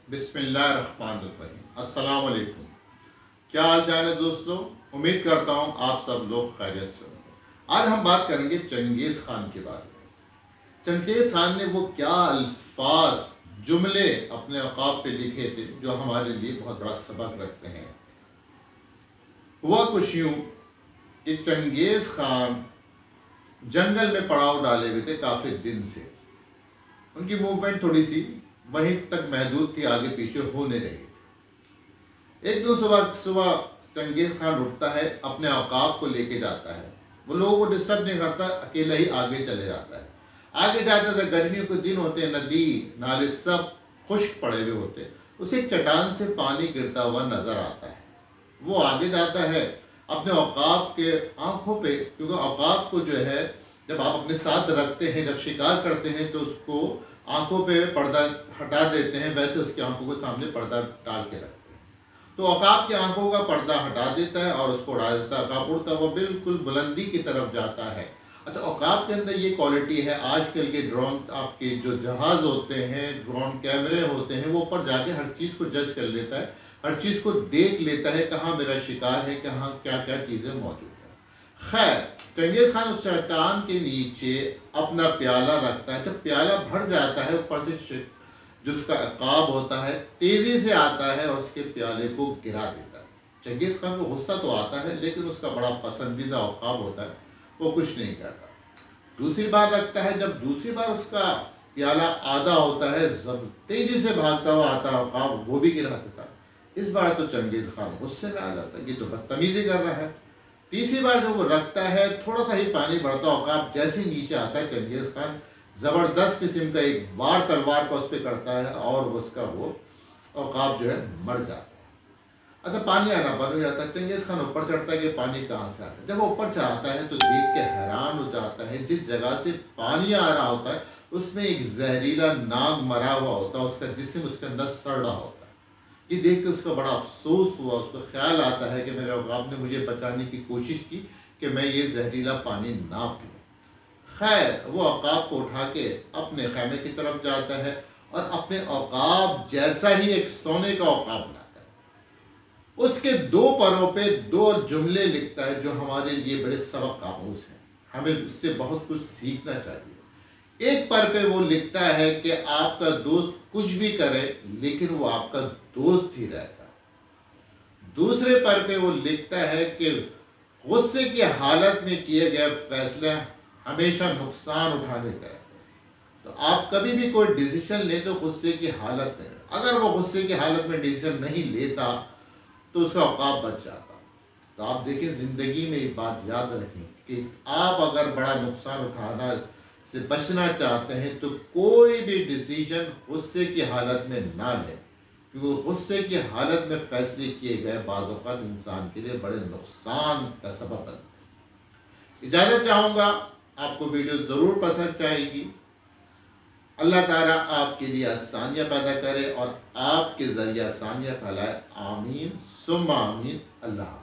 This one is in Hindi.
बिस्मिल्लाहिर्रहमानिर्रहीम। अस्सलाम वालेकुम। क्या हाल चाल है दोस्तों? उम्मीद करता हूँ आप सब लोग खैरियत से होंगे। आज हम बात करेंगे चंगेज़ खान के बारे में। चंगेज़ खान ने वो क्या अल्फाज जुमले अपने औकात पे लिखे थे जो हमारे लिए बहुत बड़ा सबक रखते हैं। हुआ कुछ यूँ कि चंगेज़ खान जंगल में पड़ाव डाले हुए थे काफ़ी दिन से। उनकी मूवमेंट थोड़ी सी वहीं तक महदूद थी, आगे पीछे हो नहीं रही थी। एक दिन सुबह सुबह चंगेज़ खान उठता है, अपने औकात को लेके जाता है। वो लोगों को डिस्टर्ब नहीं करता, अकेला ही आगे चले जाता है। आगे जाते थे, गर्मियों के दिन होते हैं, नदी नाले सब खुश्क पड़े हुए होते। उसे एक चट्टान से पानी गिरता हुआ नजर आता है। वो आगे जाता है अपने औकात के आंखों पे, क्योंकि औकात को जो है जब आप अपने साथ रखते हैं, जब शिकार करते हैं तो उसको आंखों पे पर्दा हटा देते हैं, वैसे उसकी आंखों के सामने पर्दा डाल के रखते हैं। तो औकात की आंखों का पर्दा हटा देता है और उसको उड़ा देता है। औकात उड़ता हुआ बिल्कुल बुलंदी की तरफ जाता है। अच्छा, औकात के अंदर ये क्वालिटी है, आजकल के ड्रोन आपके जो जहाज़ होते हैं, ड्रोन कैमरे होते हैं, वो ऊपर जाके हर चीज़ को जज कर लेता है, हर चीज़ को देख लेता है, कहाँ मेरा शिकार है, कहाँ क्या क्या चीज़ें मौजूद है। खैर, चंगेज़ खान उस चट्टान के नीचे अपना प्याला रखता है। जब प्याला भर जाता है, ऊपर से जो उसका अकाब होता है तेज़ी से आता है और उसके प्याले को गिरा देता है। चंगेज़ खान को गुस्सा तो आता है, लेकिन उसका बड़ा पसंदीदा अकाब होता है, वो कुछ नहीं कहता। दूसरी बार रखता है, जब दूसरी बार उसका प्याला आधा होता है, जब तेज़ी से भागता हुआ आता है अकाब, वो भी गिरा देता है। इस बार तो चंगेज़ खान गुस्से में आ जाता है, ये तो बदतमीज़ी कर रहा है। तीसरी बार जब वो रखता है, थोड़ा सा ही पानी बढ़ता औकाब जैसे नीचे आता है, चंगेज़ खान ज़बरदस्त किस्म का एक वार तलवार का उस पर करता है और उसका वो औकाब जो है मर जाता है। अच्छा, पानी आना बंद हो जाता है। चंगेज़ खान ऊपर चढ़ता है कि पानी कहाँ से आता है। जब वो ऊपर चढ़ता है तो देख के हैरान हो जाता है, जिस जगह से पानी आ रहा होता है उसमें एक जहरीला नाग मरा हुआ होता है, उसका जिस्म उसके अंदर सड़ रहा होता है। ये देख के उसका बड़ा अफसोस हुआ। उसको ख्याल आता है कि मेरे औकाब ने मुझे बचाने की कोशिश की कि मैं ये जहरीला पानी ना पीऊँ। खैर, वो औकाब को उठा के अपने खैमे की तरफ जाता है और अपने औकाब जैसा ही एक सोने का औकाब बनाता है। उसके दो परों पे दो जुमले लिखता है जो हमारे लिए बड़े सबक आमूज हैं, हमें उससे बहुत कुछ सीखना चाहिए। एक पर पे वो लिखता है कि आपका दोस्त कुछ भी करे लेकिन वो आपका दोस्त ही रहता है। दूसरे पर पे वो लिखता है कि गुस्से की हालत में किए गए फैसले हमेशा नुकसान उठाने का है। तो आप कभी भी कोई डिसीजन ले तो गुस्से की हालत में, अगर वो गुस्से की हालत में डिसीजन नहीं लेता तो उसका औकात बच जाता। तो आप देखिए, ज़िंदगी में ये बात याद रखें कि आप अगर बड़ा नुकसान उठाना से बचना चाहते हैं तो कोई भी डिसीजन गुस्से की हालत में ना लें, क्योंकि गुस्से की हालत में फैसले किए गए बाज़ औक़ात इंसान के लिए बड़े नुकसान का सबब बनते हैं। इजाज़त चाहूँगा, आपको वीडियो ज़रूर पसंद आएगी। अल्लाह ताला आपके लिए आसानियाँ पैदा करे और आपके ज़रिए आसानियाँ फैलाए। आमीन सुम्मा आमीन। अल्लाह।